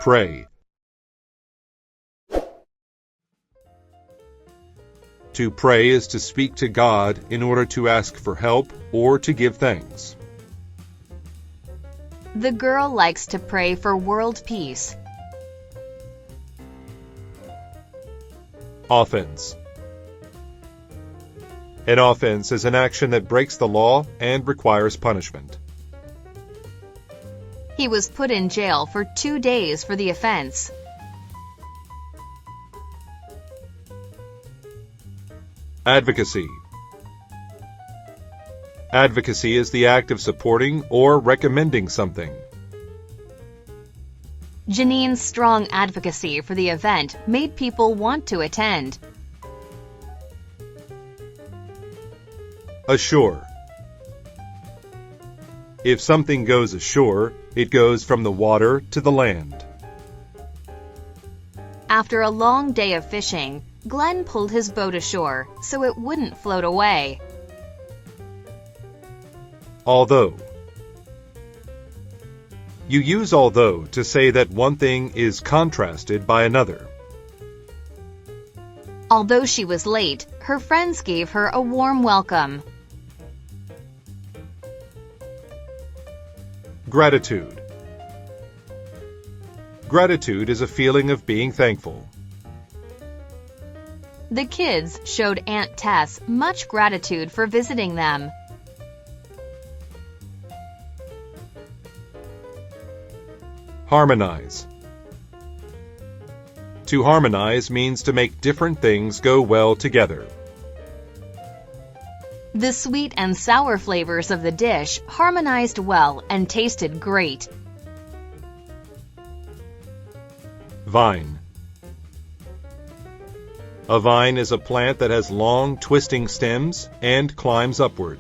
Pray. To pray is to speak to God in order to ask for help or to give thanks. The girl likes to pray for world peace. Offense. An offense is an action that breaks the law and requires punishment. He was put in jail for 2 days for the offense. Advocacy. Advocacy is the act of supporting or recommending something. Janine's strong advocacy for the event made people want to attend. Ashore. If something goes ashore, it goes from the water to the land. After a long day of fishing, Glenn pulled his boat ashore so it wouldn't float away. Although. You use although to say that one thing is contrasted by another. Although she was late, her friends gave her a warm welcome. Gratitude. Gratitude is a feeling of being thankful. The kids showed Aunt Tess much gratitude for visiting them. Harmonize. To harmonize means to make different things go well together. The sweet and sour flavors of the dish harmonized well and tasted great. Vine. A vine is a plant that has long, twisting stems and climbs upward.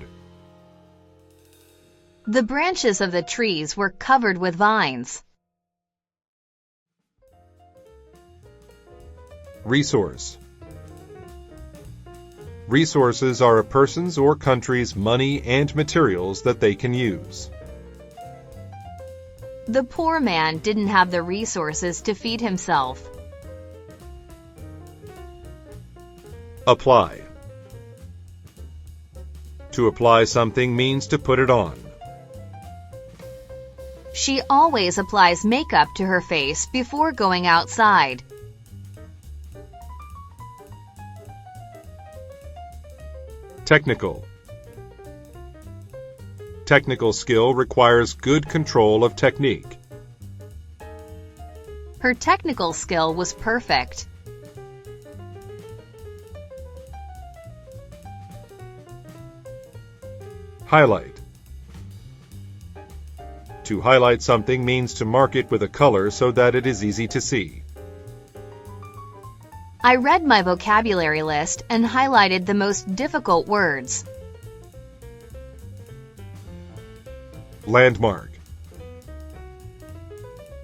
The branches of the trees were covered with vines. Resource. Resources are a person's or country's money and materials that they can use. The poor man didn't have the resources to feed himself. Apply. To apply something means to put it on. She always applies makeup to her face before going outside. Technical. Technical skill requires good control of technique. Her technical skill was perfect. Highlight. To highlight something means to mark it with a color so that it is easy to see. I read my vocabulary list and highlighted the most difficult words. Landmark.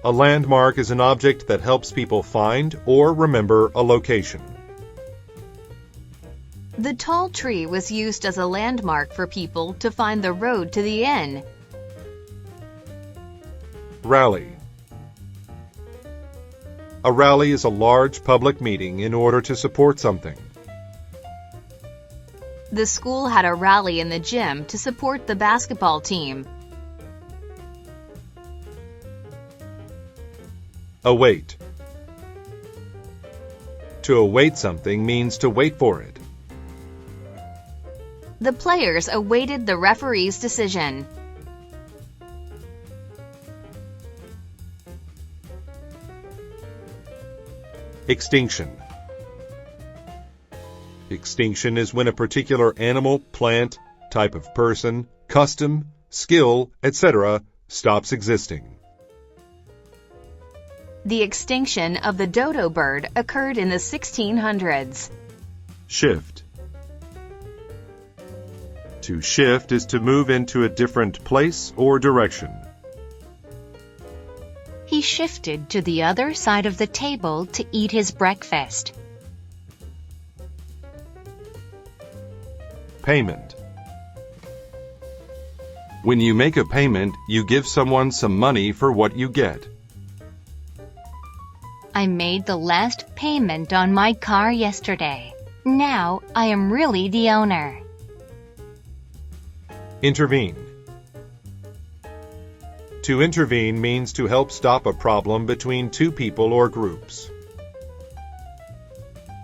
A landmark is an object that helps people find or remember a location. The tall tree was used as a landmark for people to find the road to the inn. Rally. A rally is a large public meeting in order to support something. The school had a rally in the gym to support the basketball team. Await. To await something means to wait for it. The players awaited the referee's decision. Extinction. Extinction is when a particular animal, plant, type of person, custom, skill, etc. stops existing. The extinction of the dodo bird occurred in the 1600s. Shift. To shift is to move into a different place or direction. He shifted to the other side of the table to eat his breakfast. Payment. When you make a payment, you give someone some money for what you get. I made the last payment on my car yesterday. Now I am really the owner. Intervene. To intervene means to help stop a problem between two people or groups.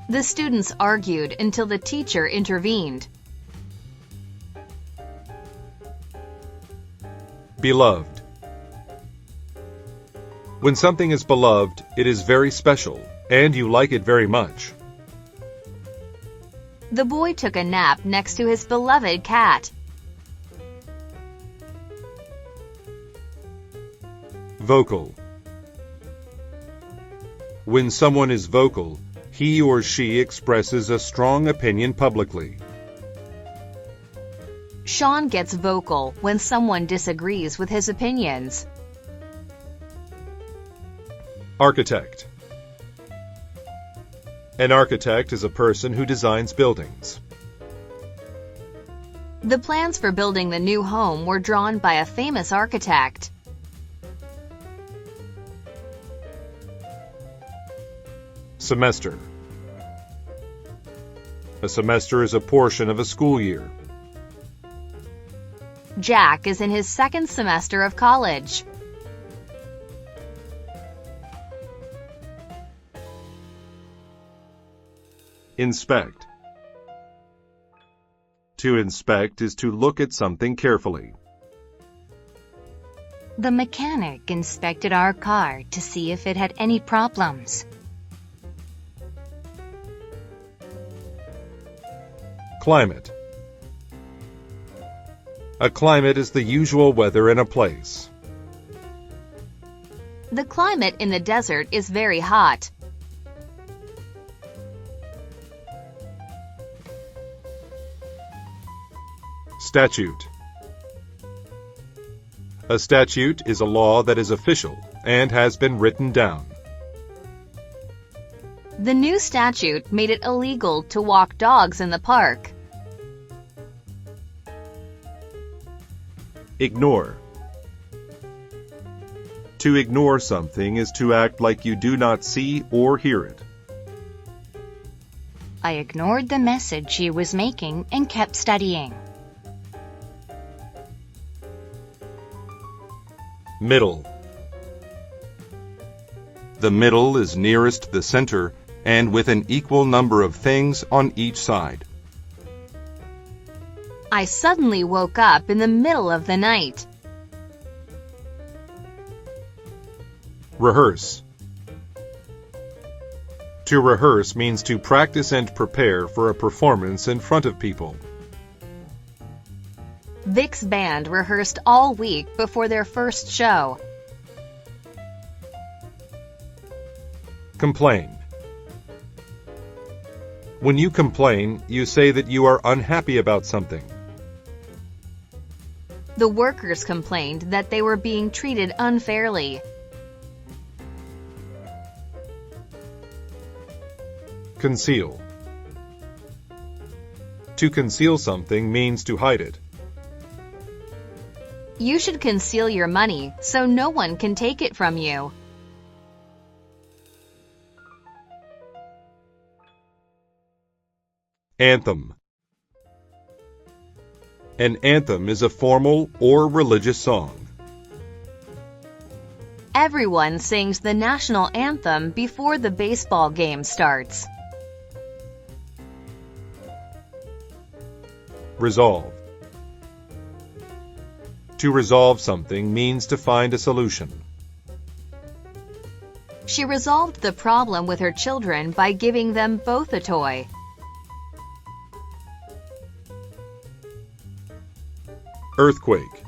The students argued until the teacher intervened. Beloved. When something is beloved, it is very special, and you like it very much. The boy took a nap next to his beloved cat. Vocal. When someone is vocal, he or she expresses a strong opinion publicly. Sean gets vocal when someone disagrees with his opinions. Architect. An architect is a person who designs buildings. The plans for building the new home were drawn by a famous architect. Semester. A semester is a portion of a school year. Jack is in his second semester of college. Inspect. To inspect is to look at something carefully. The mechanic inspected our car to see if it had any problems. Climate. A climate is the usual weather in a place. The climate in the desert is very hot. Statute. A statute is a law that is official and has been written down. The new statute made it illegal to walk dogs in the park. Ignore. To ignore something is to act like you do not see or hear it. I ignored the message she was making and kept studying. Middle. The middle is nearest the center and with an equal number of things on each side. I suddenly woke up in the middle of the night. Rehearse. To rehearse means to practice and prepare for a performance in front of people. Vic's band rehearsed all week before their first show. Complain. When you complain, you say that you are unhappy about something. The workers complained that they were being treated unfairly. Conceal. To conceal something means to hide it. You should conceal your money so no one can take it from you. Anthem. An anthem is a formal or religious song. Everyone sings the national anthem before the baseball game starts. Resolve. To resolve something means to find a solution. She resolved the problem with her children by giving them both a toy. Earthquake.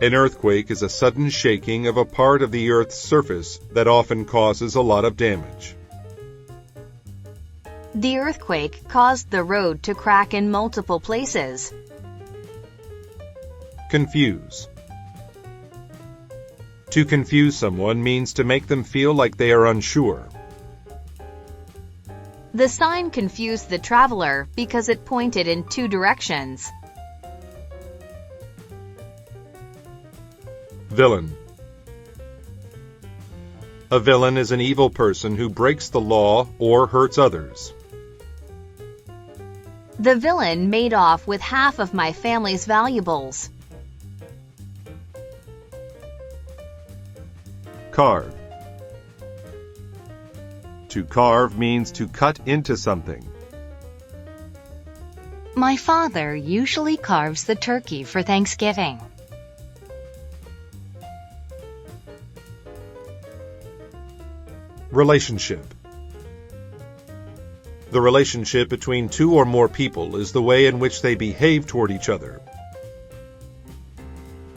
An earthquake is a sudden shaking of a part of the Earth's surface that often causes a lot of damage. The earthquake caused the road to crack in multiple places. Confuse. To confuse someone means to make them feel like they are unsure. The sign confused the traveler because it pointed in two directions. A villain is an evil person who breaks the law or hurts others. The villain made off with half of my family's valuables. Carve. To carve means to cut into something. My father usually carves the turkey for Thanksgiving. Relationship. The relationship between two or more people is the way in which they behave toward each other.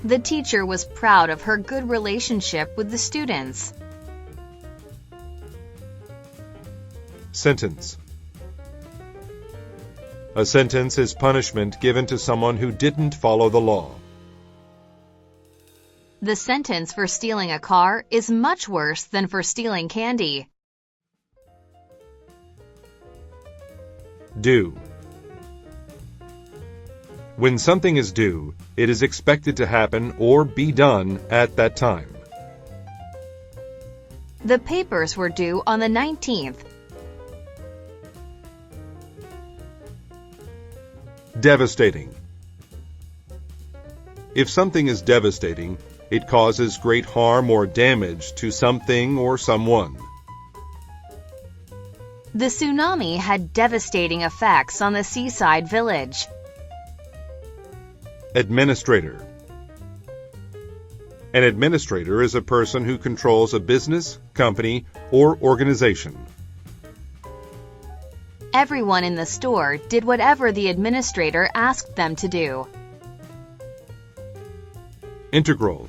The teacher was proud of her good relationship with the students. Sentence. A sentence is punishment given to someone who didn't follow the law. The sentence for stealing a car is much worse than for stealing candy. Due. When something is due, it is expected to happen or be done at that time. The papers were due on the 19th. Devastating. If something is devastating, it causes great harm or damage to something or someone. The tsunami had devastating effects on the seaside village. Administrator. An administrator is a person who controls a business, company, or organization. Everyone in the store did whatever the administrator asked them to do. Integral.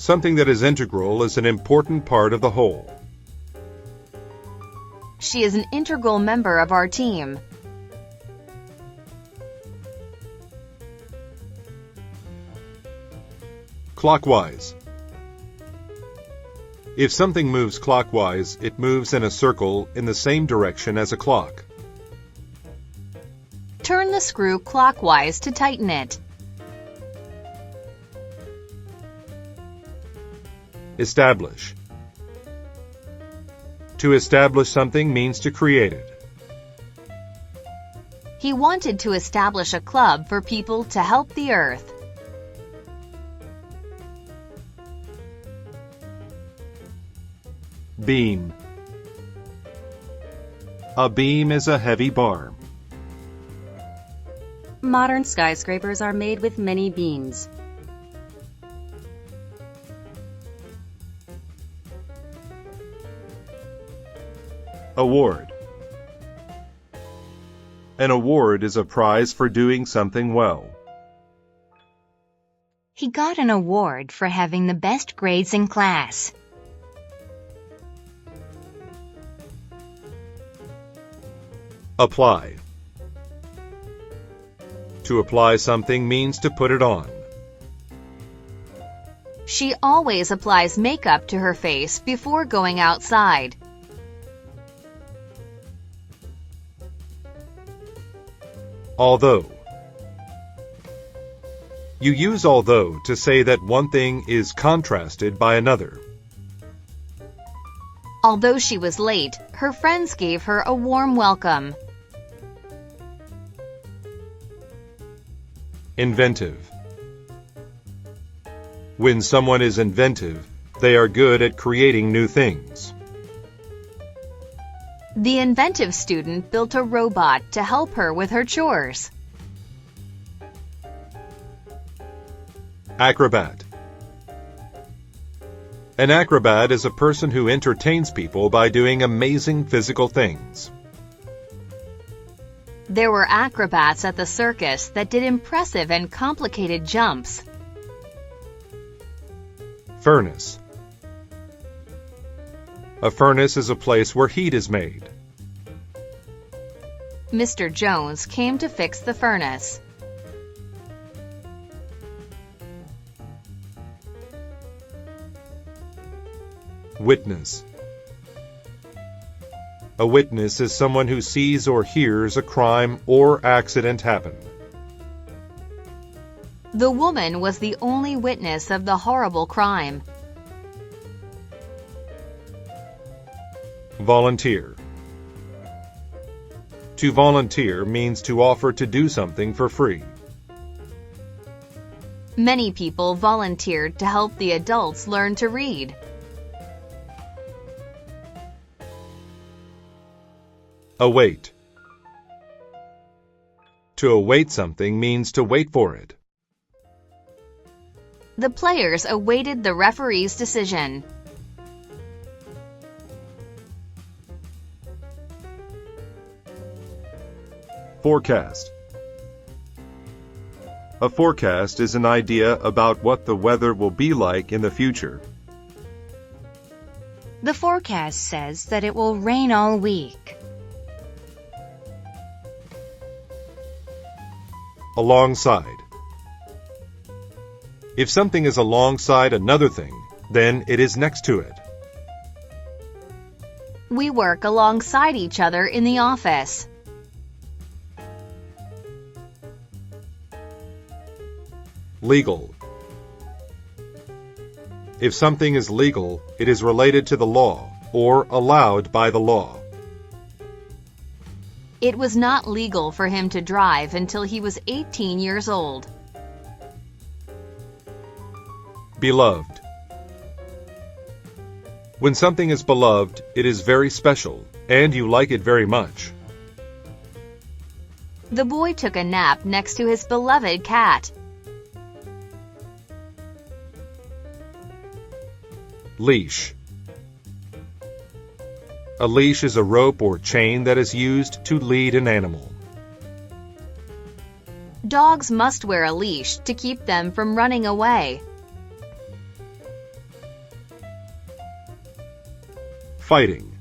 Something that is integral is an important part of the whole. She is an integral member of our team. Clockwise. If something moves clockwise, it moves in a circle in the same direction as a clock. Turn the screw clockwise to tighten it. Establish. To establish something means to create it. He wanted to establish a club for people to help the earth. Beam. A beam is a heavy bar. Modern skyscrapers are made with many beams. Award. An award is a prize for doing something well. He got an award for having the best grades in class. Apply. To apply something means to put it on. She always applies makeup to her face before going outside. Although. You use although to say that one thing is contrasted by another. Although she was late, her friends gave her a warm welcome. Inventive. When someone is inventive, they are good at creating new things. The inventive student built a robot to help her with her chores. Acrobat. An acrobat is a person who entertains people by doing amazing physical things. There were acrobats at the circus that did impressive and complicated jumps. Furnace. A furnace is a place where heat is made. Mr. Jones came to fix the furnace. Witness. A witness is someone who sees or hears a crime or accident happen. The woman was the only witness of the horrible crime. Volunteer. To volunteer means to offer to do something for free. Many people volunteered to help the adults learn to read. Await. To await something means to wait for it. The players awaited the referee's decision. Forecast. A forecast is an idea about what the weather will be like in the future. The forecast says that it will rain all week. Alongside. If something is alongside another thing, then it is next to it. We work alongside each other in the office. Legal. If something is legal, it is related to the law, or allowed by the law. It was not legal for him to drive until he was 18 years old. Beloved. When something is beloved, it is very special, and you like it very much. The boy took a nap next to his beloved cat. Leash. A leash is a rope or chain that is used to lead an animal. Dogs must wear a leash to keep them from running away. Fighting.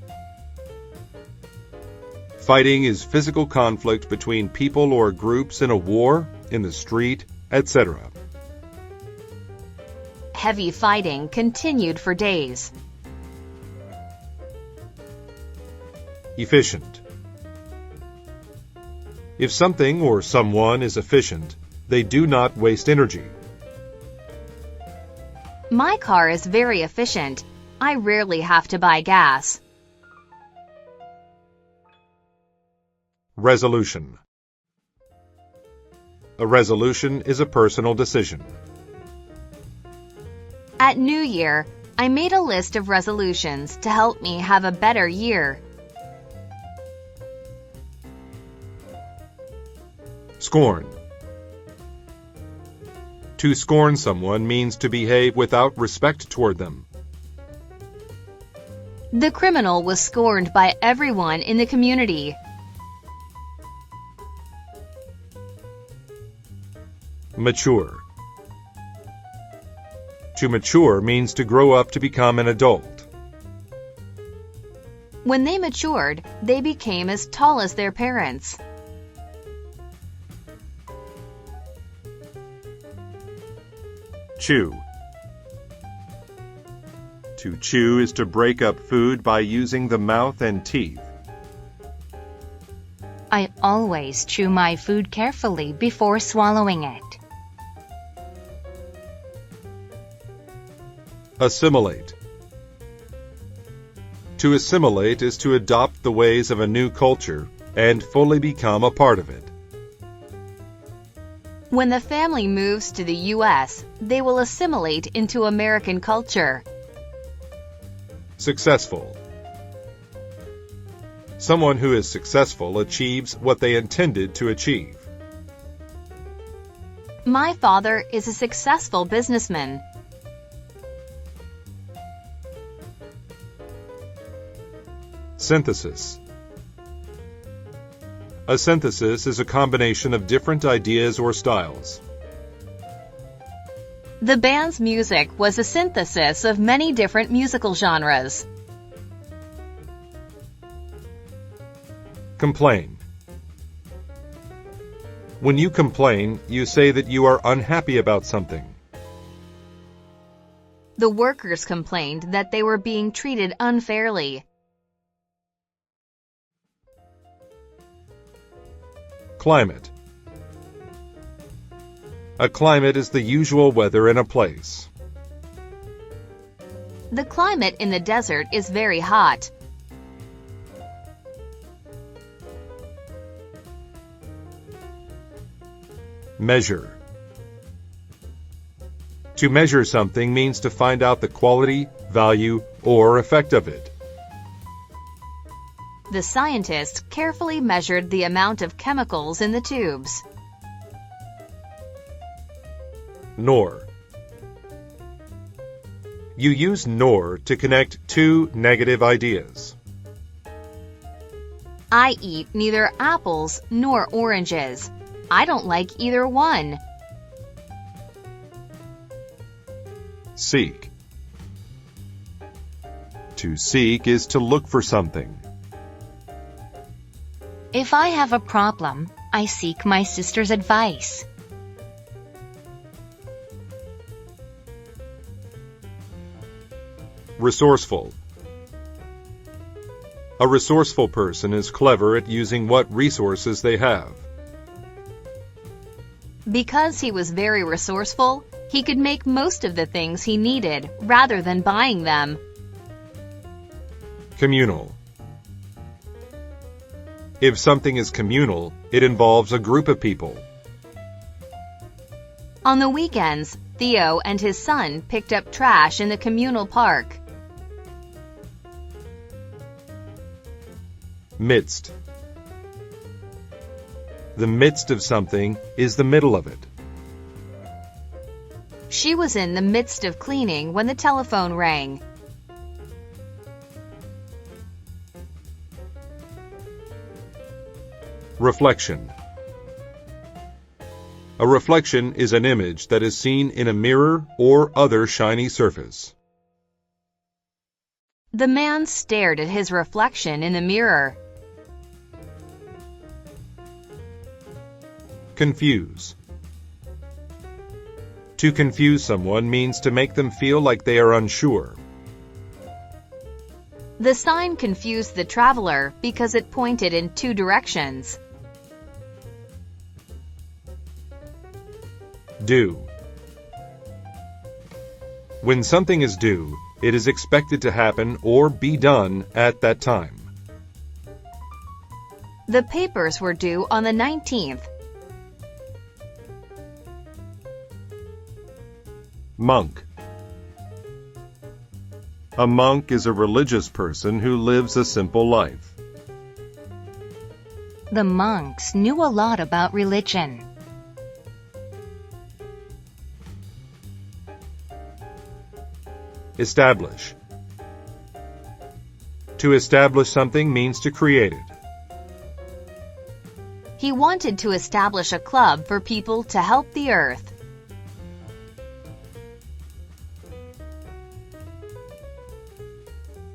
Fighting is physical conflict between people or groups in a war, in the street, etc. Heavy fighting continued for days. Efficient. If something or someone is efficient, they do not waste energy. My car is very efficient. I rarely have to buy gas. Resolution. A resolution is a personal decision. At New Year, I made a list of resolutions to help me have a better year. Scorn. To scorn someone means to behave without respect toward them. The criminal was scorned by everyone in the community. Mature. To mature means to grow up to become an adult. When they matured, they became as tall as their parents. Chew. To chew is to break up food by using the mouth and teeth. I always chew my food carefully before swallowing it. Assimilate. To assimilate is to adopt the ways of a new culture and fully become a part of it. When the family moves to the U.S., they will assimilate into American culture. Successful. Someone who is successful achieves what they intended to achieve. My father is a successful businessman. Synthesis. A synthesis is a combination of different ideas or styles. The band's music was a synthesis of many different musical genres. Complain. When you complain, you say that you are unhappy about something. The workers complained that they were being treated unfairly. Climate. A climate is the usual weather in a place. The climate in the desert is very hot. Measure. To measure something means to find out the quality, value, or effect of it. The scientist carefully measured the amount of chemicals in the tubes. Nor. You use nor to connect two negative ideas. I eat neither apples nor oranges. I don't like either one. Seek. To seek is to look for something. If I have a problem, I seek my sister's advice. Resourceful. A resourceful person is clever at using what resources they have. Because he was very resourceful, he could make most of the things he needed rather than buying them. Communal. If something is communal, it involves a group of people. On the weekends, Theo and his son picked up trash in the communal park. Midst. The midst of something is the middle of it. She was in the midst of cleaning when the telephone rang. Reflection. A reflection is an image that is seen in a mirror or other shiny surface. The man stared at his reflection in the mirror. Confuse. To confuse someone means to make them feel like they are unsure. The sign confused the traveler because it pointed in two directions. Due. When something is due, it is expected to happen or be done at that time. The papers were due on the 19th. Monk. A monk is a religious person who lives a simple life. The monks knew a lot about religion. Establish. To establish something means to create it. He wanted to establish a club for people to help the earth.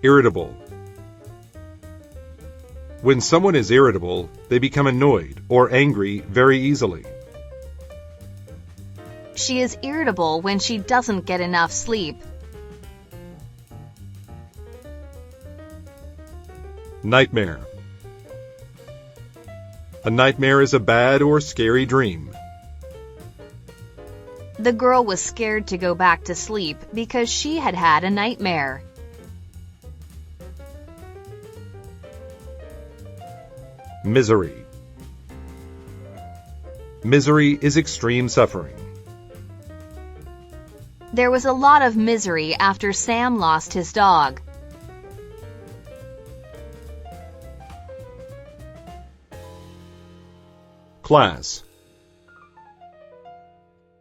Irritable. When someone is irritable, they become annoyed or angry very easily. She is irritable when she doesn't get enough sleep. Nightmare. A nightmare is a bad or scary dream. The girl was scared to go back to sleep because she had had a nightmare. Misery. Misery is extreme suffering. There was a lot of misery after Sam lost his dog. Class.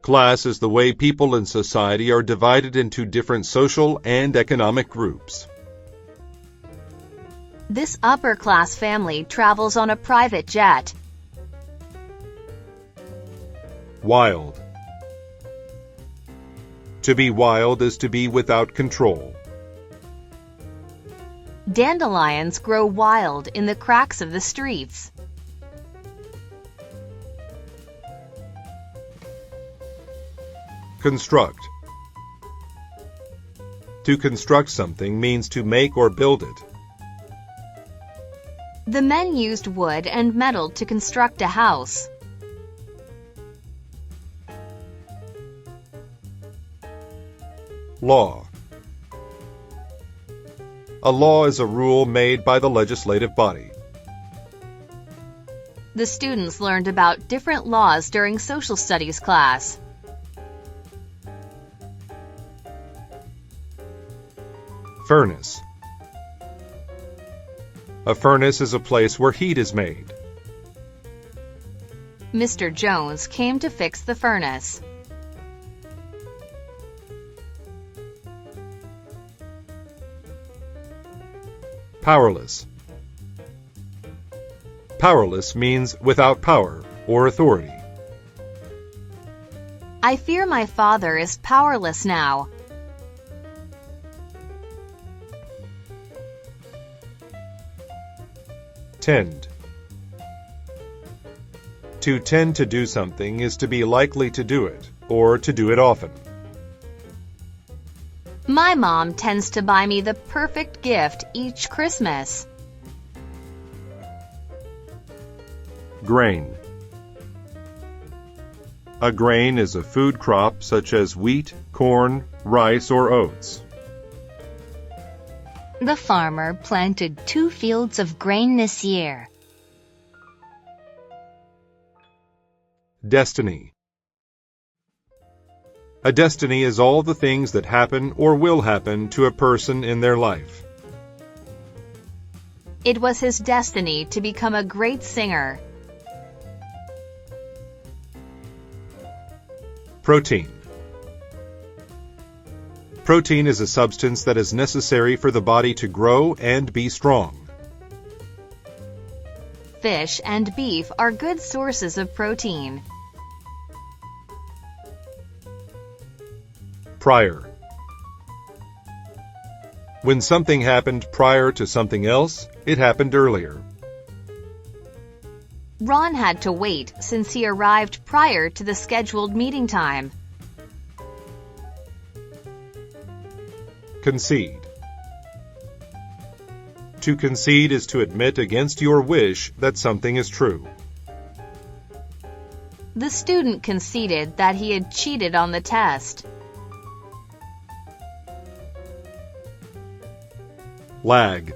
Class is the way people in society are divided into different social and economic groups. This upper-class family travels on a private jet. Wild. To be wild is to be without control. Dandelions grow wild in the cracks of the streets. Construct. To construct something means to make or build it. The men used wood and metal to construct a house. Law. A law is a rule made by the legislative body. The students learned about different laws during social studies class. Furnace. A furnace is a place where heat is made. Mr. Jones came to fix the furnace. Powerless. Powerless means without power or authority. I fear my father is powerless now. Tend. To tend to do something is to be likely to do it, or to do it often. My mom tends to buy me the perfect gift each Christmas. Grain. A grain is a food crop such as wheat, corn, rice, or oats. The farmer planted 2 fields of grain this year. Destiny. A destiny is all the things that happen or will happen to a person in their life. It was his destiny to become a great singer. Protein. Protein is a substance that is necessary for the body to grow and be strong. Fish and beef are good sources of protein. Prior. When something happened prior to something else, it happened earlier. Ron had to wait since he arrived prior to the scheduled meeting time. Concede. To concede is to admit against your wish that something is true. The student conceded that he had cheated on the test. Lag.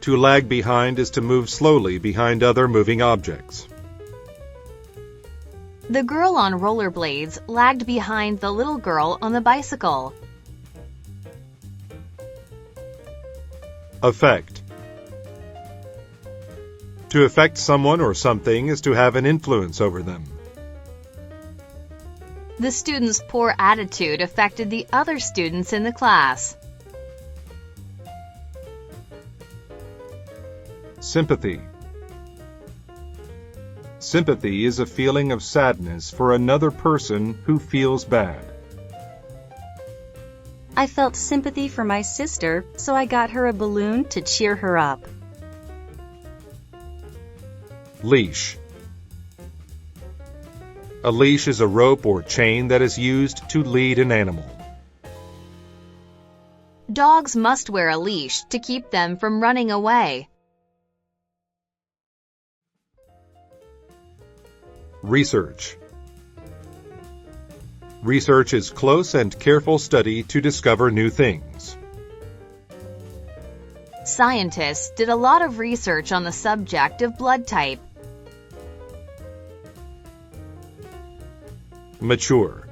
To lag behind is to move slowly behind other moving objects. The girl on rollerblades lagged behind the little girl on the bicycle. Affect. To affect someone or something is to have an influence over them. The student's poor attitude affected the other students in the class. Sympathy. Sympathy is a feeling of sadness for another person who feels bad. I felt sympathy for my sister, so I got her a balloon to cheer her up. Leash. A leash is a rope or chain that is used to lead an animal. Dogs must wear a leash to keep them from running away. Research. Research is close and careful study to discover new things. Scientists did a lot of research on the subject of blood type. Mature.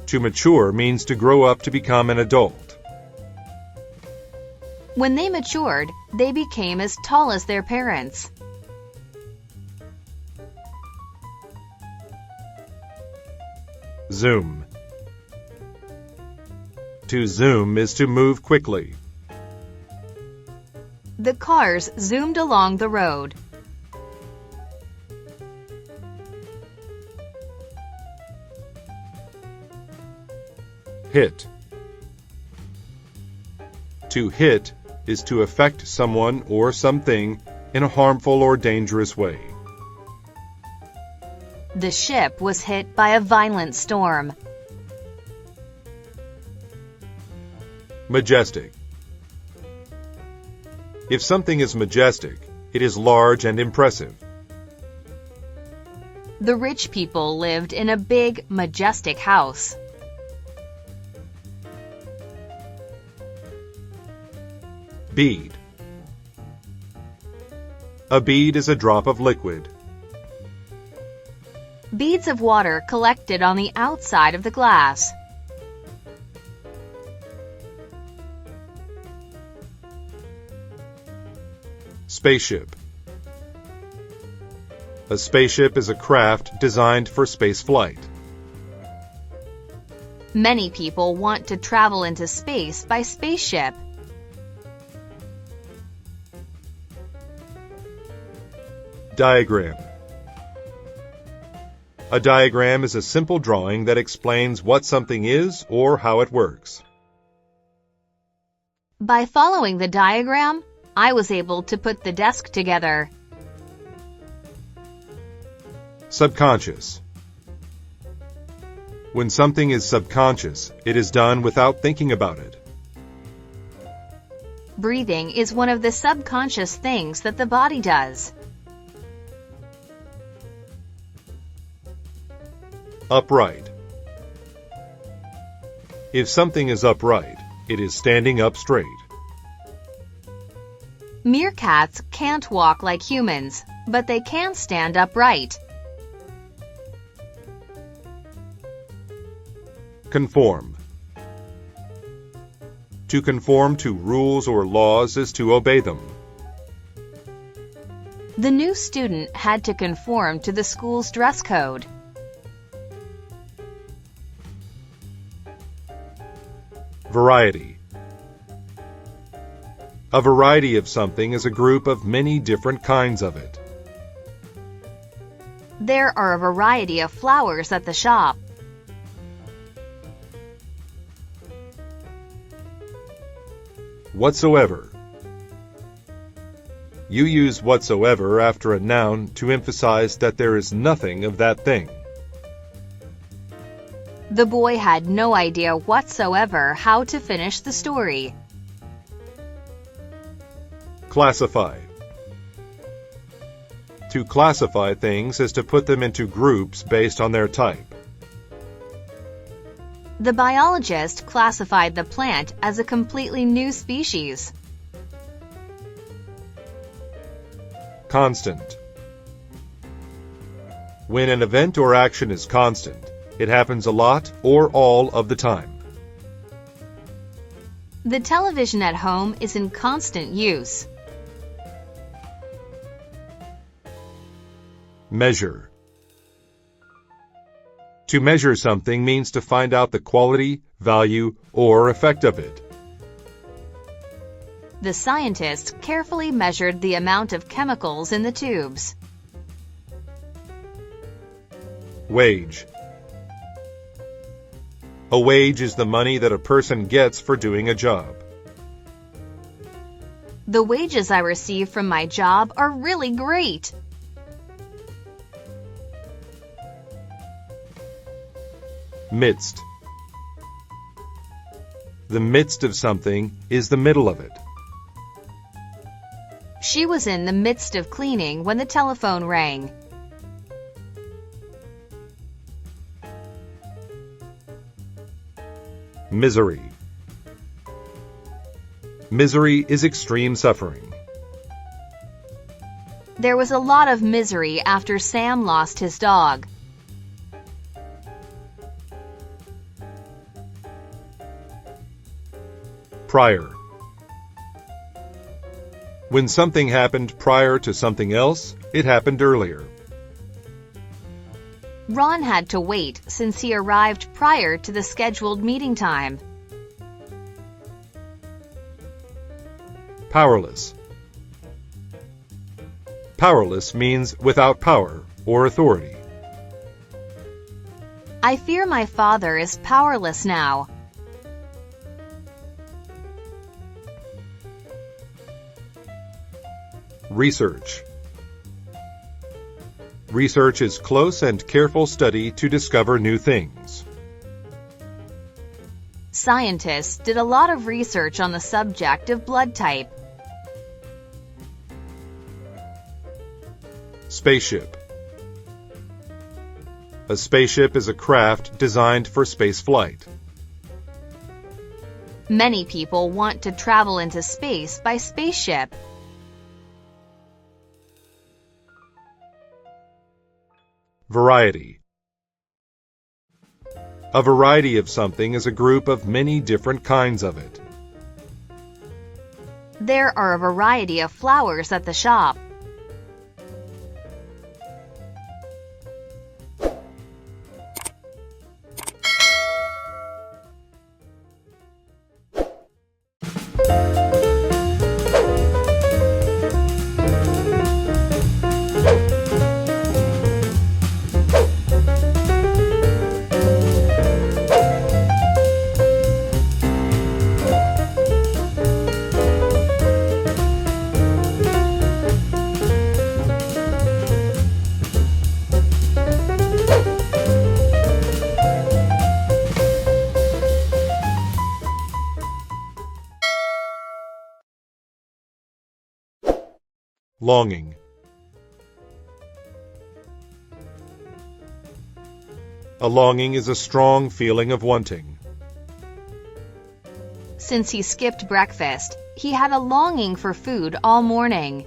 To mature means to grow up to become an adult. When they matured, they became as tall as their parents. Zoom. To zoom is to move quickly. The cars zoomed along the road. Hit. To hit is to affect someone or something in a harmful or dangerous way. The ship was hit by a violent storm. Majestic. If something is majestic, it is large and impressive. The rich people lived in a big, majestic house. Bead. A bead is a drop of liquid. Beads of water collected on the outside of the glass. Spaceship. A spaceship is a craft designed for space flight. Many people want to travel into space by spaceship. Diagram. A diagram is a simple drawing that explains what something is or how it works. By following the diagram, I was able to put the desk together. Subconscious. When something is subconscious, it is done without thinking about it. Breathing is one of the subconscious things that the body does. Upright. If something is upright, it is standing up straight. Meerkats can't walk like humans, but they can stand upright. Conform. To conform to rules or laws is to obey them. The new student had to conform to the school's dress code. Variety. A variety of something is a group of many different kinds of it. There are a variety of flowers at the shop. Whatsoever. You use whatsoever after a noun to emphasize that there is nothing of that thing. The boy had no idea whatsoever how to finish the story. Classify. To classify things is to put them into groups based on their type. The biologist classified the plant as a completely new species. Constant. When an event or action is constant, it happens a lot or all of the time. The television at home is in constant use. Measure. To measure something means to find out the quality, value, or effect of it. The scientist carefully measured the amount of chemicals in the tubes. Wage. A wage is the money that a person gets for doing a job. The wages I receive from my job are really great. Midst. The midst of something is the middle of it. She was in the midst of cleaning when the telephone rang. Misery. Misery is extreme suffering. There was a lot of misery after Sam lost his dog. Prior. When something happened prior to something else, it happened earlier. Ron had to wait since he arrived prior to the scheduled meeting time. Powerless. Powerless means without power or authority. I fear my father is powerless now. Research. Research is close and careful study to discover new things. Scientists did a lot of research on the subject of blood type. Spaceship. A spaceship is a craft designed for space flight. Many people want to travel into space by spaceship. Variety. A variety of something is a group of many different kinds of it. There are a variety of flowers at the shop. Longing. A longing is a strong feeling of wanting. Since he skipped breakfast, he had a longing for food all morning.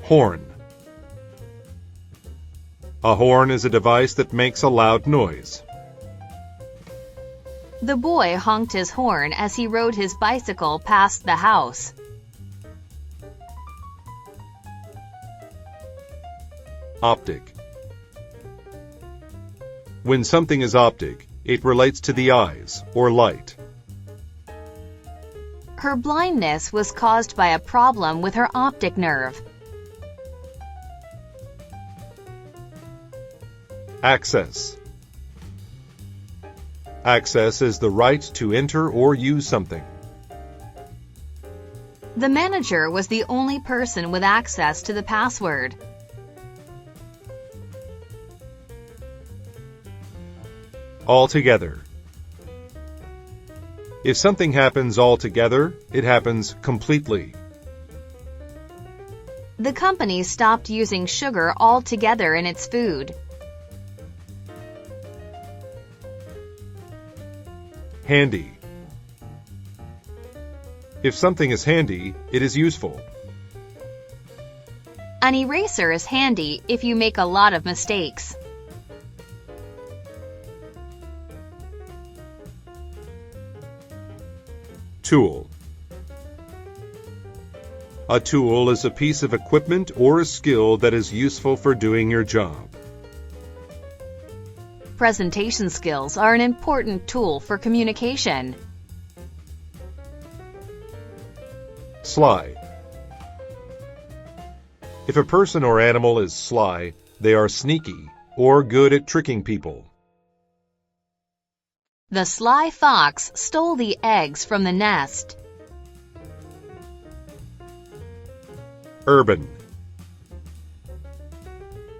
Horn. A horn is a device that makes a loud noise. The boy honked his horn as he rode his bicycle past the house. Optic. When something is optic, it relates to the eyes, or light. Her blindness was caused by a problem with her optic nerve. Access. Access is the right to enter or use something. The manager was the only person with access to the password. Altogether. If something happens altogether, it happens completely. The company stopped using sugar altogether in its food. Handy. If something is handy, it is useful. An eraser is handy if you make a lot of mistakes. Tool. A tool is a piece of equipment or a skill that is useful for doing your job. Presentation skills are an important tool for communication. Sly. If a person or animal is sly, they are sneaky or good at tricking people. The sly fox stole the eggs from the nest. Urban.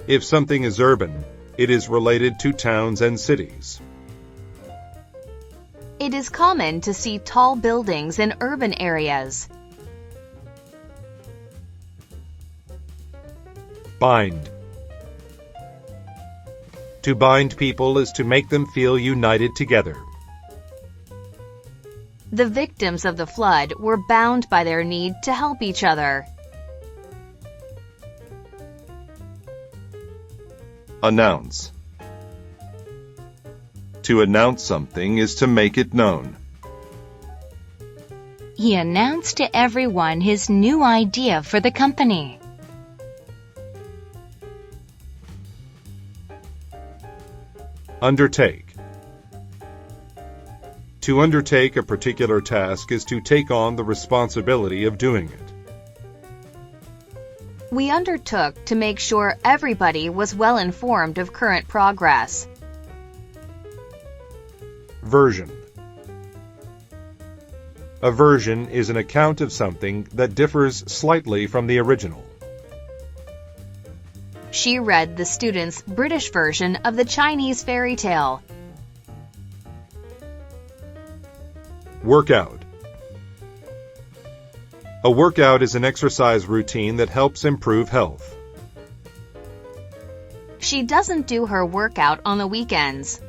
If something is urban, it is related to towns and cities. It is common to see tall buildings in urban areas. Bind. To bind people is to make them feel united together. The victims of the flood were bound by their need to help each other. Announce. To announce something is to make it known. He announced to everyone his new idea for the company. Undertake. To undertake a particular task is to take on the responsibility of doing it. We undertook to make sure everybody was well informed of current progress. Version. A version is an account of something that differs slightly from the original. She read the students' British version of the Chinese fairy tale. Workout. A workout is an exercise routine that helps improve health. She doesn't do her workout on the weekends.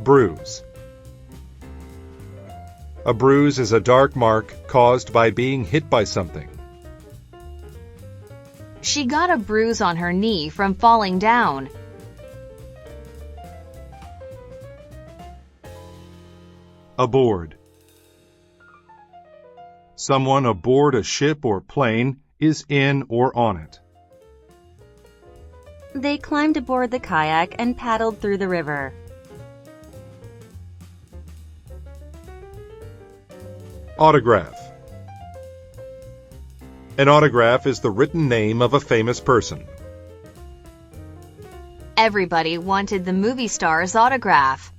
Bruise. A bruise is a dark mark caused by being hit by something. She got a bruise on her knee from falling down. Aboard. Someone aboard a ship or plane is in or on it. They climbed aboard the kayak and paddled through the river. Autograph. An autograph is the written name of a famous person. Everybody wanted the movie star's autograph.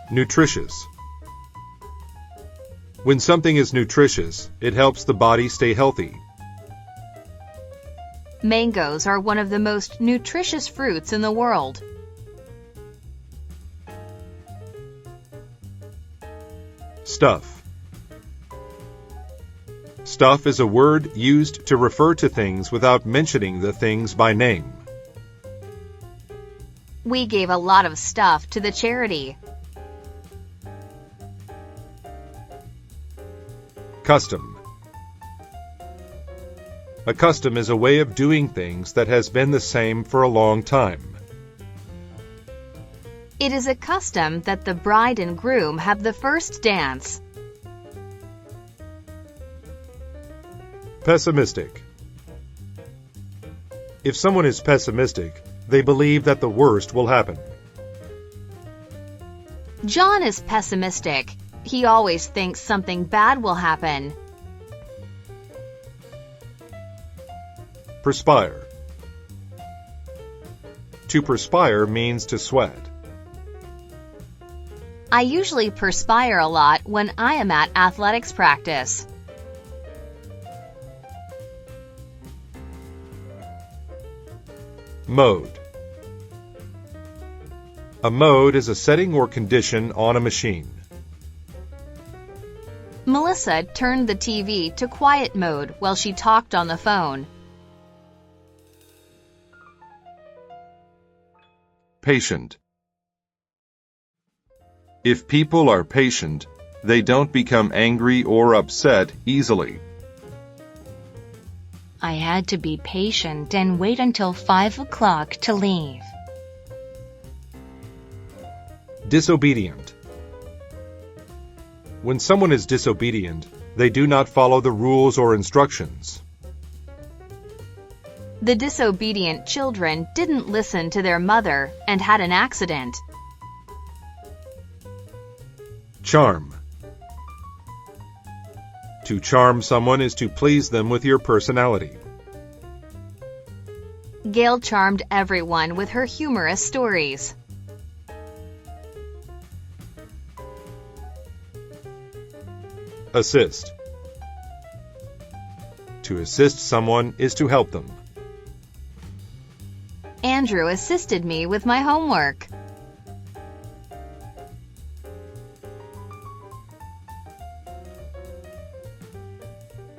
Nutritious. When something is nutritious, it helps the body stay healthy. Mangoes are one of the most nutritious fruits in the world. Stuff. Stuff is a word used to refer to things without mentioning the things by name. We gave a lot of stuff to the charity. Custom. A custom is a way of doing things that has been the same for a long time. It is a custom that the bride and groom have the first dance. Pessimistic. If someone is pessimistic, they believe that the worst will happen. John is pessimistic. He always thinks something bad will happen. Perspire. To perspire means to sweat. I usually perspire a lot when I am at athletics practice. Mode. A mode is a setting or condition on a machine. Melissa turned the TV to quiet mode while she talked on the phone. Patient. If people are patient, they don't become angry or upset easily. I had to be patient and wait until 5 o'clock to leave. Disobedient. When someone is disobedient, they do not follow the rules or instructions. The disobedient children didn't listen to their mother and had an accident. Charm. To charm someone is to please them with your personality. Gail charmed everyone with her humorous stories. Assist. To assist someone is to help them. Andrew assisted me with my homework.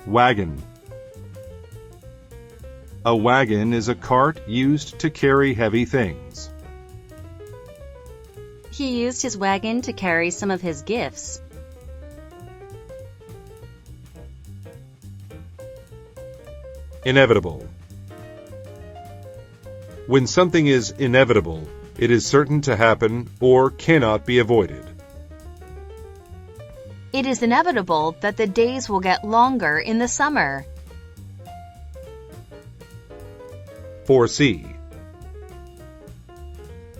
Wagon. A wagon is a cart used to carry heavy things. He used his wagon to carry some of his gifts. Inevitable. When something is inevitable, it is certain to happen or cannot be avoided. It is inevitable that the days will get longer in the summer. Foresee.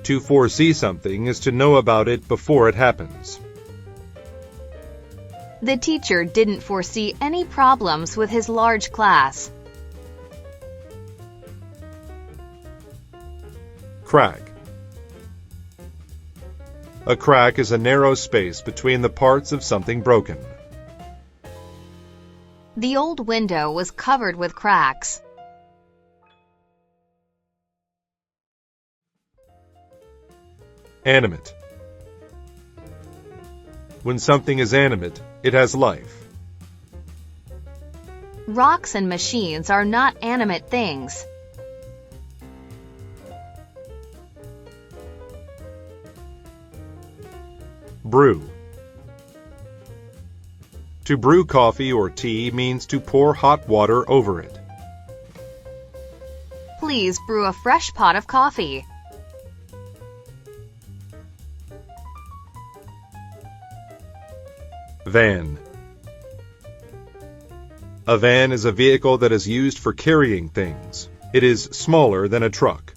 To foresee something is to know about it before it happens. The teacher didn't foresee any problems with his large class. Crack. A crack is a narrow space between the parts of something broken. The old window was covered with cracks. Animate. When something is animate, it has life. Rocks and machines are not animate things. Brew. To brew coffee or tea means to pour hot water over it. Please brew a fresh pot of coffee. Van. A van is a vehicle that is used for carrying things. It is smaller than a truck.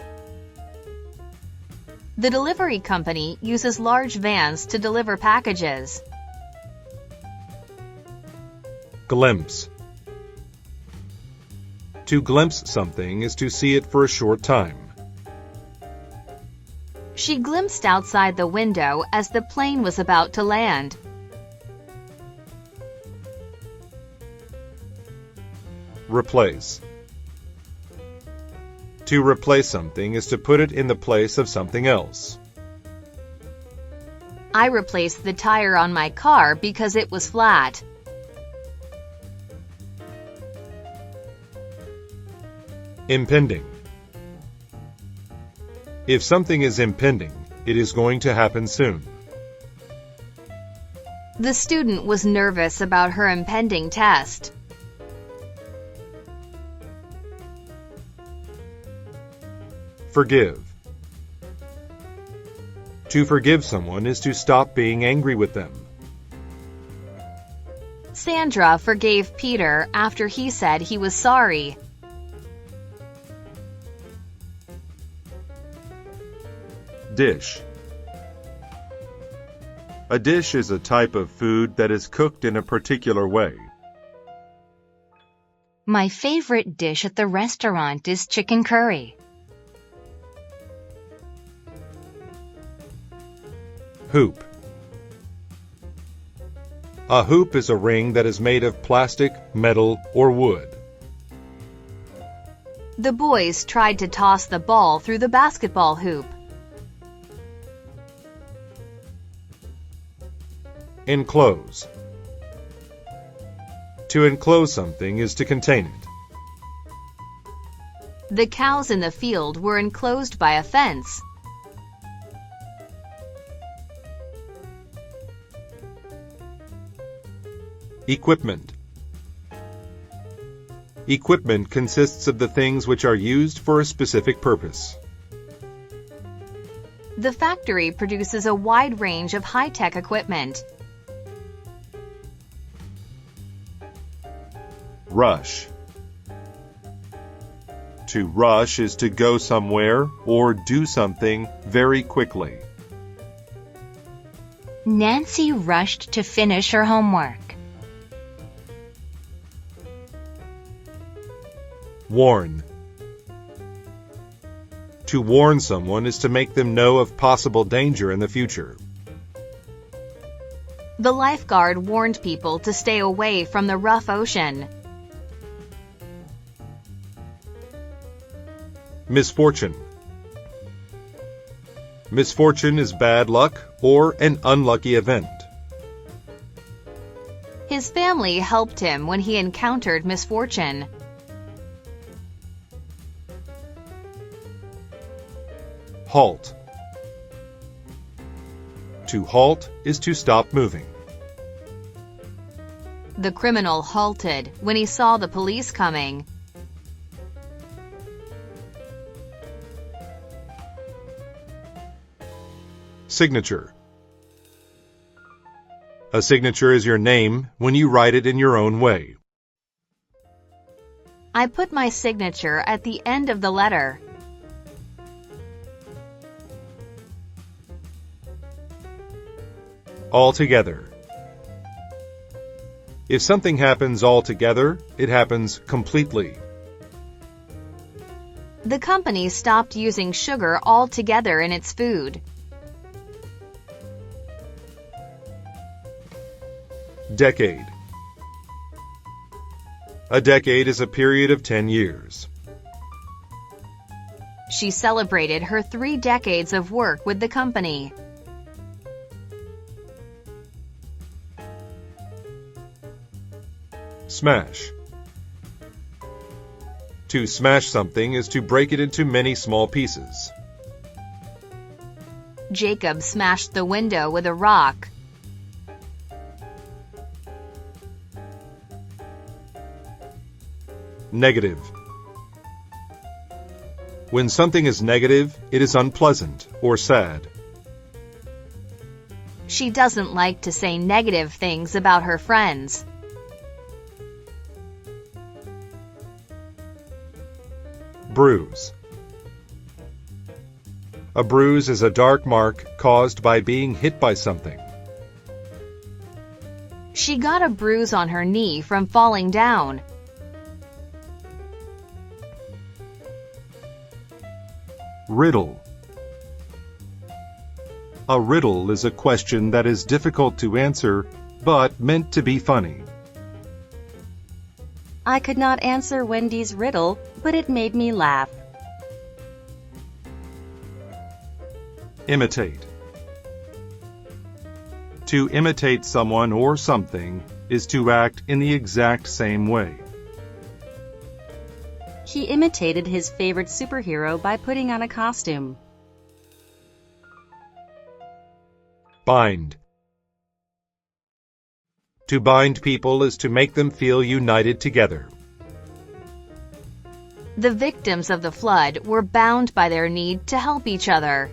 The delivery company uses large vans to deliver packages. Glimpse. To glimpse something is to see it for a short time. She glimpsed outside the window as the plane was about to land. Replace. To replace something is to put it in the place of something else. I replaced the tire on my car because it was flat. Impending. If something is impending, it is going to happen soon. The student was nervous about her impending test. Forgive. To forgive someone is to stop being angry with them. Sandra forgave Peter after he said he was sorry. Dish. A dish is a type of food that is cooked in a particular way. My favorite dish at the restaurant is chicken curry. Hoop. A hoop is a ring that is made of plastic, metal, or wood. The boys tried to toss the ball through the basketball hoop. Enclose. To enclose something is to contain it. The cows in the field were enclosed by a fence. Equipment. Equipment consists of the things which are used for a specific purpose. The factory produces a wide range of high-tech equipment. Rush. To rush is to go somewhere or do something very quickly. Nancy rushed to finish her homework. Warn. To warn someone is to make them know of possible danger in the future. The lifeguard warned people to stay away from the rough ocean. Misfortune. Misfortune is bad luck or an unlucky event. His family helped him when he encountered misfortune. Halt. To halt is to stop moving. The criminal halted when he saw the police coming. Signature. A signature is your name when you write it in your own way. I put my signature at the end of the letter. Altogether. If something happens altogether, it happens completely. The company stopped using sugar altogether in its food. Decade. A decade is a period of 10 years. She celebrated her 3 decades of work with the company. Smash. To smash something is to break it into many small pieces. Jacob smashed the window with a rock. Negative. When something is negative, it is unpleasant or sad. She doesn't like to say negative things about her friends. Bruise. A bruise is a dark mark caused by being hit by something. She got a bruise on her knee from falling down. Riddle. A riddle is a question that is difficult to answer, but meant to be funny. I could not answer Wendy's riddle, but it made me laugh. Imitate. To imitate someone or something is to act in the exact same way. He imitated his favorite superhero by putting on a costume. Bind. To bind people is to make them feel united together. The victims of the flood were bound by their need to help each other.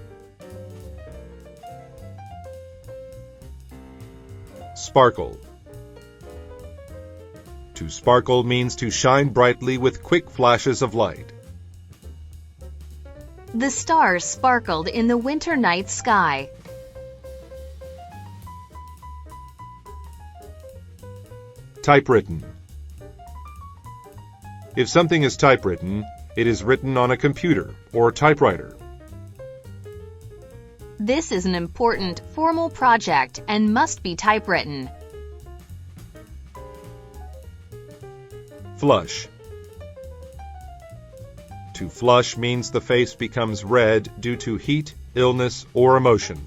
Sparkle. To sparkle means to shine brightly with quick flashes of light. The stars sparkled in the winter night sky. Typewritten. If something is typewritten, it is written on a computer or typewriter. This is an important, formal project and must be typewritten. Flush. To flush means the face becomes red due to heat, illness, or emotion.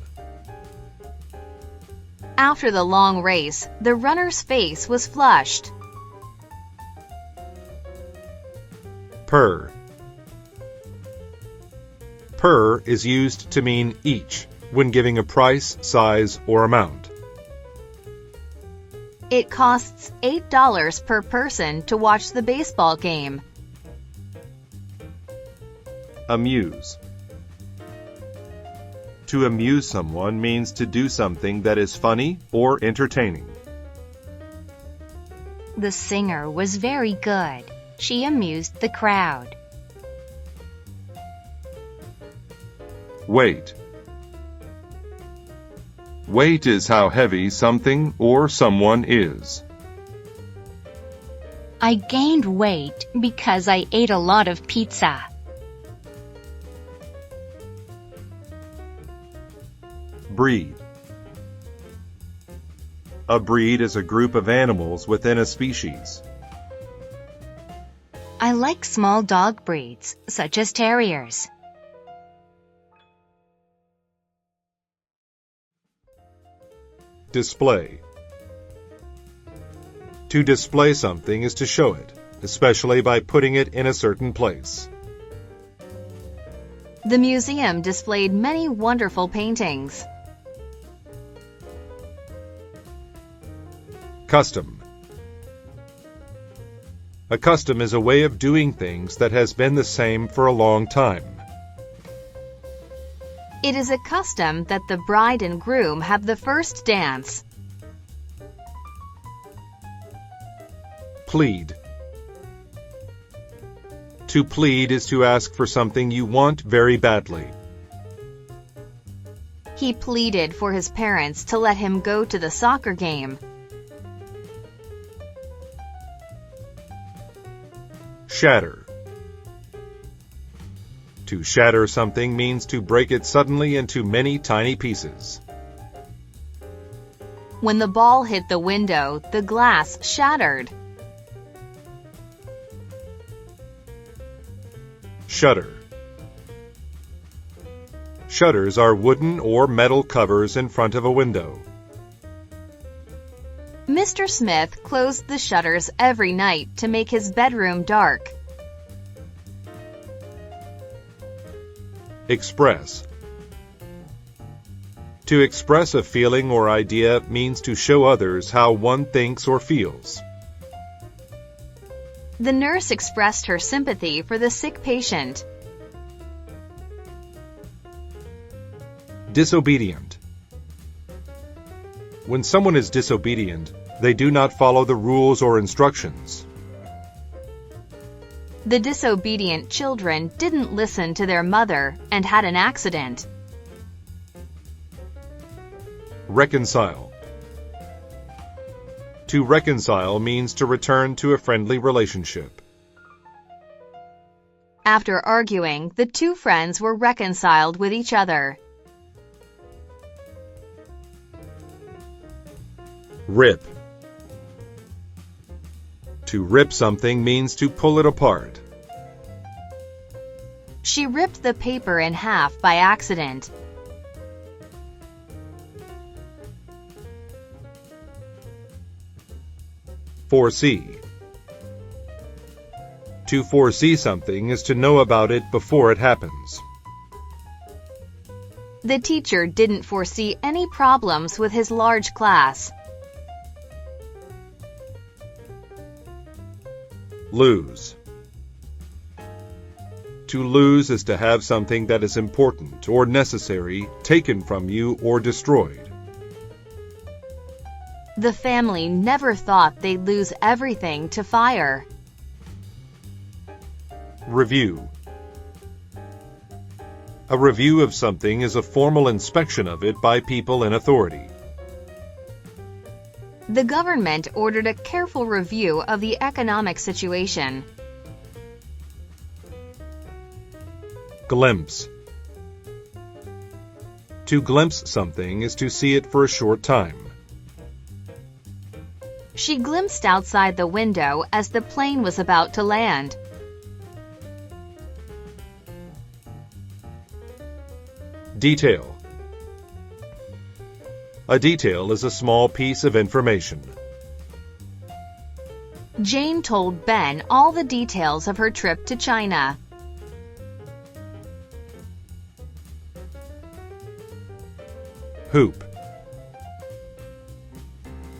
After the long race, the runner's face was flushed. Per. Per is used to mean each when giving a price, size, or amount. It costs $8 per person to watch the baseball game. Amuse. To amuse someone means to do something that is funny or entertaining. The singer was very good. She amused the crowd. Weight. Weight is how heavy something or someone is. I gained weight because I ate a lot of pizza. Breed. A breed is a group of animals within a species. I like small dog breeds, such as terriers. Display. To display something is to show it, especially by putting it in a certain place. The museum displayed many wonderful paintings. Custom. A custom is a way of doing things that has been the same for a long time. It is a custom that the bride and groom have the first dance. Plead. To plead is to ask for something you want very badly. He pleaded for his parents to let him go to the soccer game. Shatter. To shatter something means to break it suddenly into many tiny pieces. When the ball hit the window, the glass shattered. Shutter. Shutters are wooden or metal covers in front of a window. Mr. Smith closed the shutters every night to make his bedroom dark. Express. To express a feeling or idea means to show others how one thinks or feels. The nurse expressed her sympathy for the sick patient. Disobedient. When someone is disobedient, they do not follow the rules or instructions. The disobedient children didn't listen to their mother and had an accident. Reconcile. To reconcile means to return to a friendly relationship. After arguing, the two friends were reconciled with each other. Rip. To rip something means to pull it apart. She ripped the paper in half by accident. Foresee. To foresee something is to know about it before it happens. The teacher didn't foresee any problems with his large class. Lose. To lose is to have something that is important or necessary taken from you or destroyed. The family never thought they'd lose everything to fire. Review. A review of something is a formal inspection of it by people in authority. The government ordered a careful review of the economic situation. Glimpse. To glimpse something is to see it for a short time. She glimpsed outside the window as the plane was about to land. Detail. A detail is a small piece of information. Jane told Ben all the details of her trip to China. Hoop.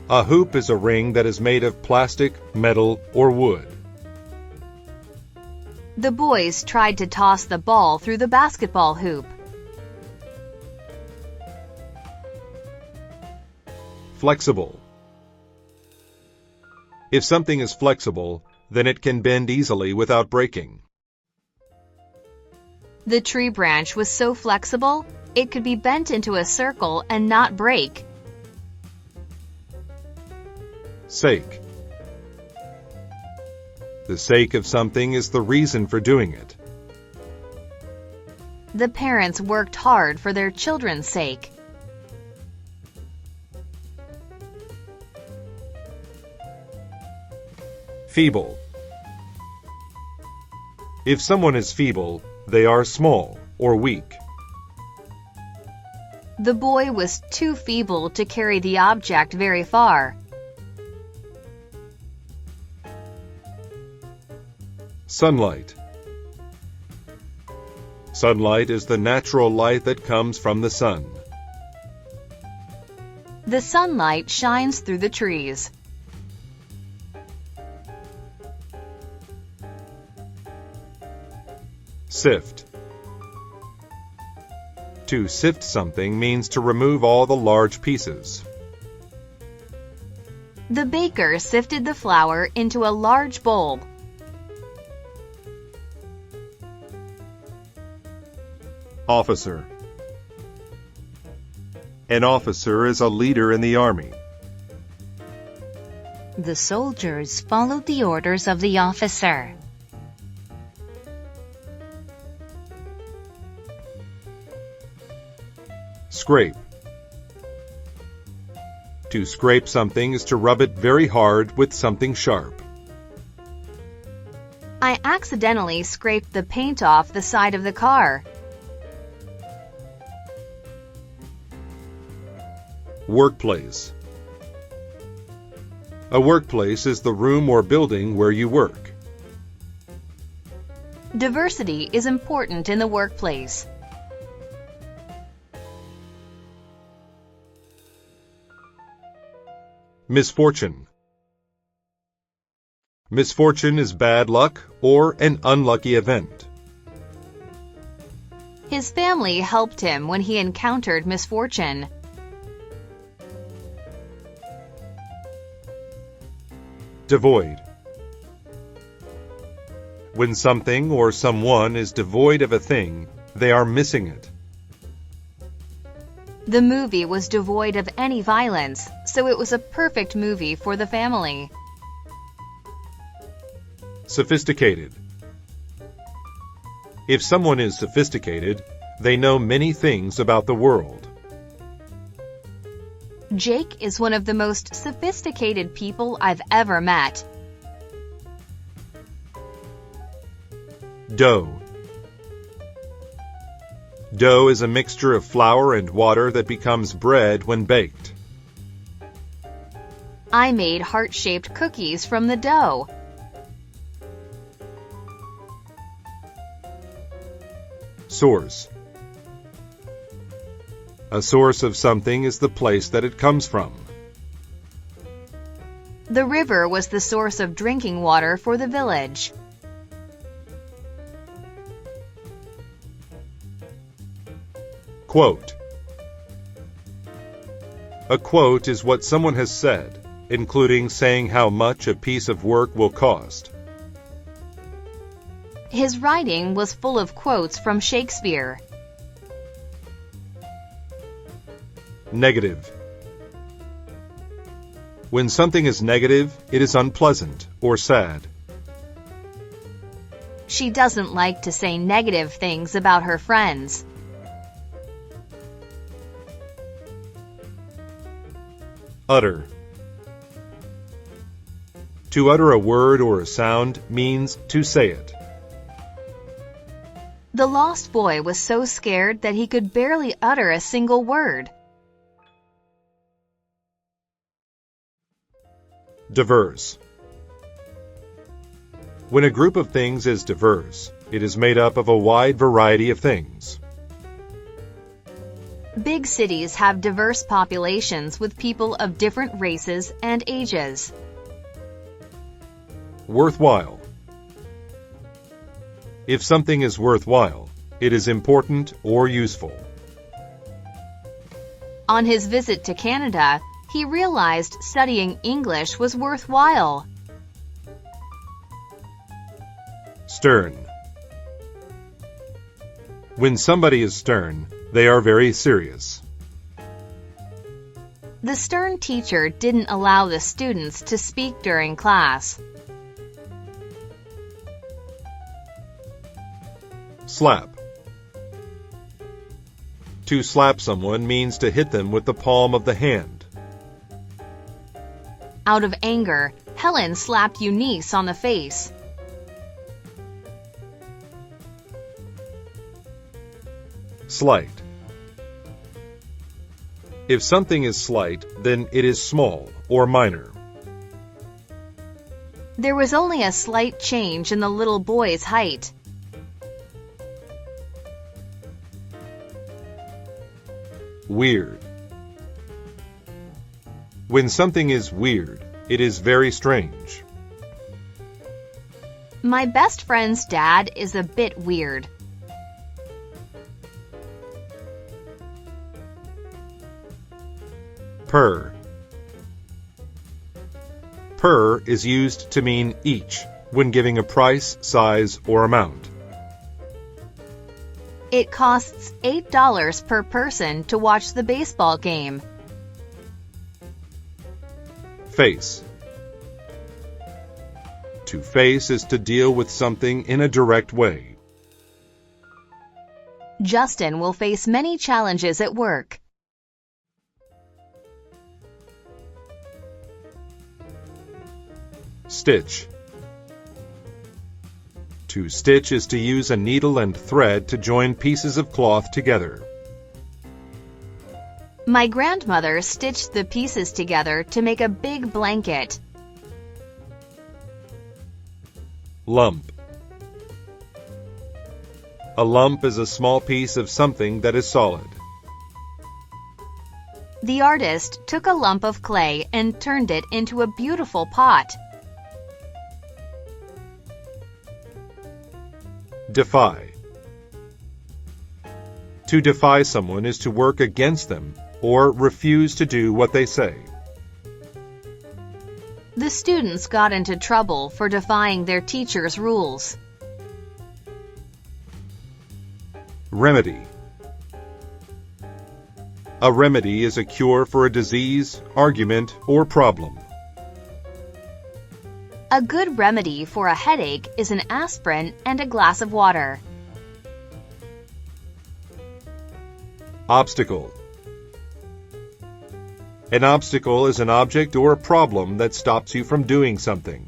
A hoop is a ring that is made of plastic, metal, or wood. The boys tried to toss the ball through the basketball hoop. Flexible. If something is flexible, then it can bend easily without breaking. The tree branch was so flexible, it could be bent into a circle and not break. Sake. The sake of something is the reason for doing it. The parents worked hard for their children's sake. Feeble. If someone is feeble, they are small or weak. The boy was too feeble to carry the object very far. Sunlight. Sunlight is the natural light that comes from the sun. The sunlight shines through the trees. Sift. To sift something means to remove all the large pieces. The baker sifted the flour into a large bowl. Officer. An officer is a leader in the army. The soldiers followed the orders of the officer. Scrape. To scrape something is to rub it very hard with something sharp. I accidentally scraped the paint off the side of the car. Workplace. A workplace is the room or building where you work. Diversity is important in the workplace. Misfortune. Misfortune is bad luck or an unlucky event. His family helped him when he encountered misfortune. Devoid. When something or someone is devoid of a thing, they are missing it. The movie was devoid of any violence, so it was a perfect movie for the family. Sophisticated. If someone is sophisticated, they know many things about the world. Jake is one of the most sophisticated people I've ever met. Dough. Dough is a mixture of flour and water that becomes bread when baked. I made heart-shaped cookies from the dough. Source. A source of something is the place that it comes from. The river was the source of drinking water for the village. Quote. A quote is what someone has said, including saying how much a piece of work will cost. His writing was full of quotes from Shakespeare. Negative. When something is negative, it is unpleasant or sad. She doesn't like to say negative things about her friends. Utter. To utter a word or a sound means to say it. The lost boy was so scared that he could barely utter a single word. Diverse. When a group of things is diverse, it is made up of a wide variety of things. Big cities have diverse populations with people of different races and ages. Worthwhile. If something is worthwhile, it is important or useful. On his visit to Canada, he realized studying English was worthwhile. Stern. When somebody is stern, they are very serious. The stern teacher didn't allow the students to speak during class. Slap. To slap someone means to hit them with the palm of the hand. Out of anger, Helen slapped Eunice on the face. Slight. If something is slight, then it is small or minor. There was only a slight change in the little boy's height. Weird. When something is weird, it is very strange. My best friend's dad is a bit weird. Per. Per is used to mean each when giving a price, size, or amount. It costs $8 per person to watch the baseball game. Face. To face is to deal with something in a direct way. Justin will face many challenges at work. Stitch. To stitch is to use a needle and thread to join pieces of cloth together. My grandmother stitched the pieces together to make a big blanket. Lump. A lump is a small piece of something that is solid. The artist took a lump of clay and turned it into a beautiful pot. Defy. To defy someone is to work against them or refuse to do what they say. The students got into trouble for defying their teacher's rules. Remedy. A remedy is a cure for a disease, argument, or problem. A good remedy for a headache is an aspirin and a glass of water. Obstacle. An obstacle is an object or a problem that stops you from doing something.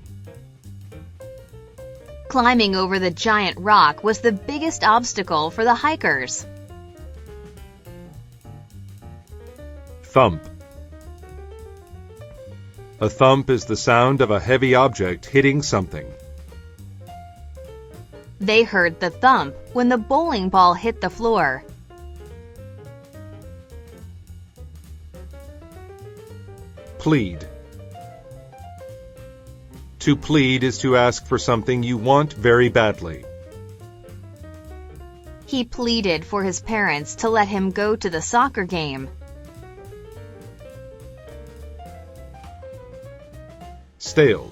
Climbing over the giant rock was the biggest obstacle for the hikers. Thump. A thump is the sound of a heavy object hitting something. They heard the thump when the bowling ball hit the floor. Plead. To plead is to ask for something you want very badly. He pleaded for his parents to let him go to the soccer game. Stale.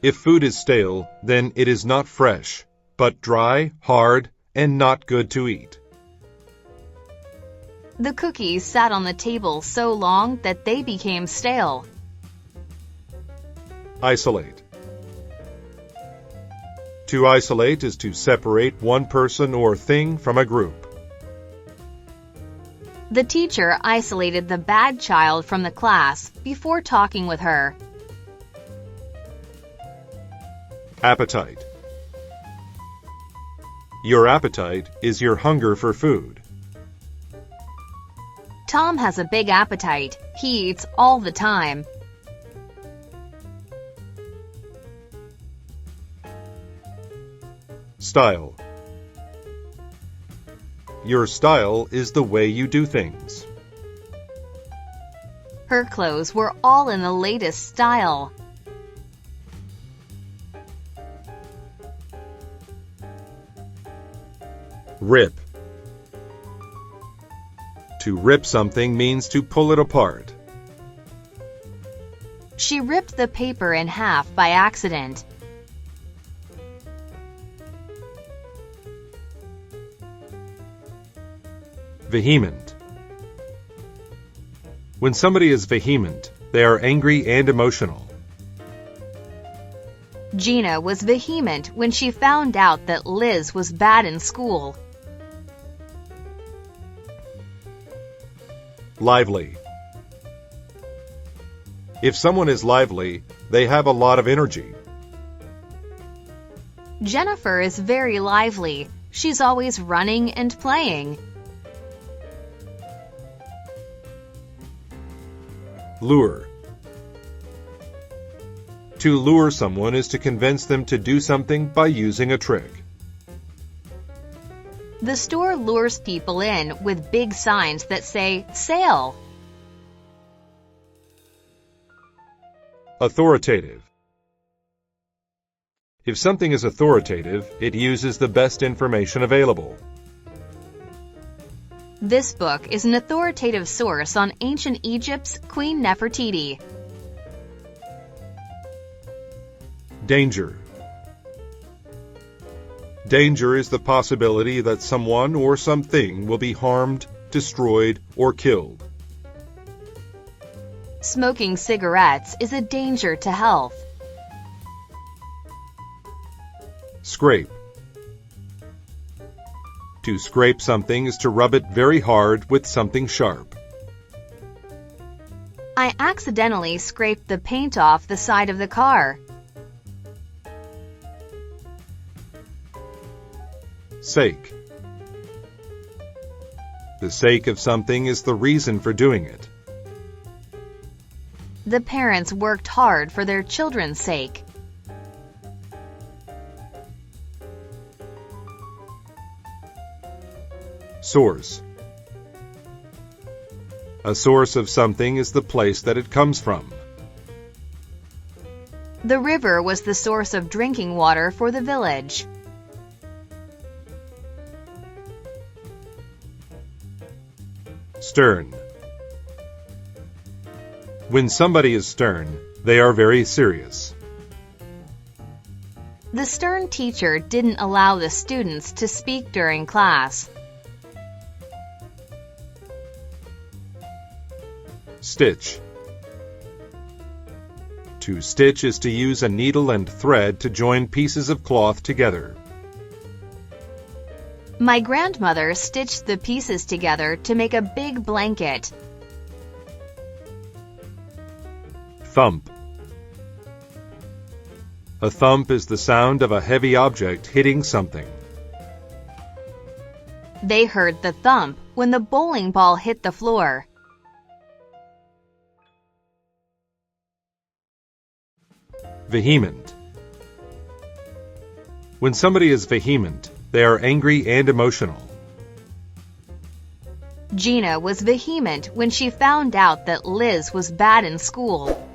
If food is stale, then it is not fresh, but dry, hard, and not good to eat. The cookies sat on the table so long that they became stale. Isolate. To isolate is to separate one person or thing from a group. The teacher isolated the bad child from the class before talking with her. Appetite. Your appetite is your hunger for food. Tom has a big appetite. He eats all the time. Style. Your style is the way you do things. Her clothes were all in the latest style. Rip. To rip something means to pull it apart. She ripped the paper in half by accident. Vehement. When somebody is vehement, they are angry and emotional. Gina was vehement when she found out that Liz was bad in school. Lively. If someone is lively, they have a lot of energy. Jennifer is very lively. She's always running and playing. Lure. To lure someone is to convince them to do something by using a trick. The store lures people in with big signs that say, "Sale." Authoritative. If something is authoritative, it uses the best information available. This book is an authoritative source on ancient Egypt's Queen Nefertiti. Danger. Danger is the possibility that someone or something will be harmed, destroyed, or killed. Smoking cigarettes is a danger to health. Scrape. To scrape something is to rub it very hard with something sharp. I accidentally scraped the paint off the side of the car. Sake. The sake of something is the reason for doing it. The parents worked hard for their children's sake. Source. A source of something is the place that it comes from. The river was the source of drinking water for the village. Stern. When somebody is stern, they are very serious. The stern teacher didn't allow the students to speak during class. Stitch. To stitch is to use a needle and thread to join pieces of cloth together. My grandmother stitched the pieces together to make a big blanket. Thump. A thump is the sound of a heavy object hitting something. They heard the thump when the bowling ball hit the floor. Vehement. When somebody is vehement, they are angry and emotional. Gina was vehement when she found out that Liz was bad in school.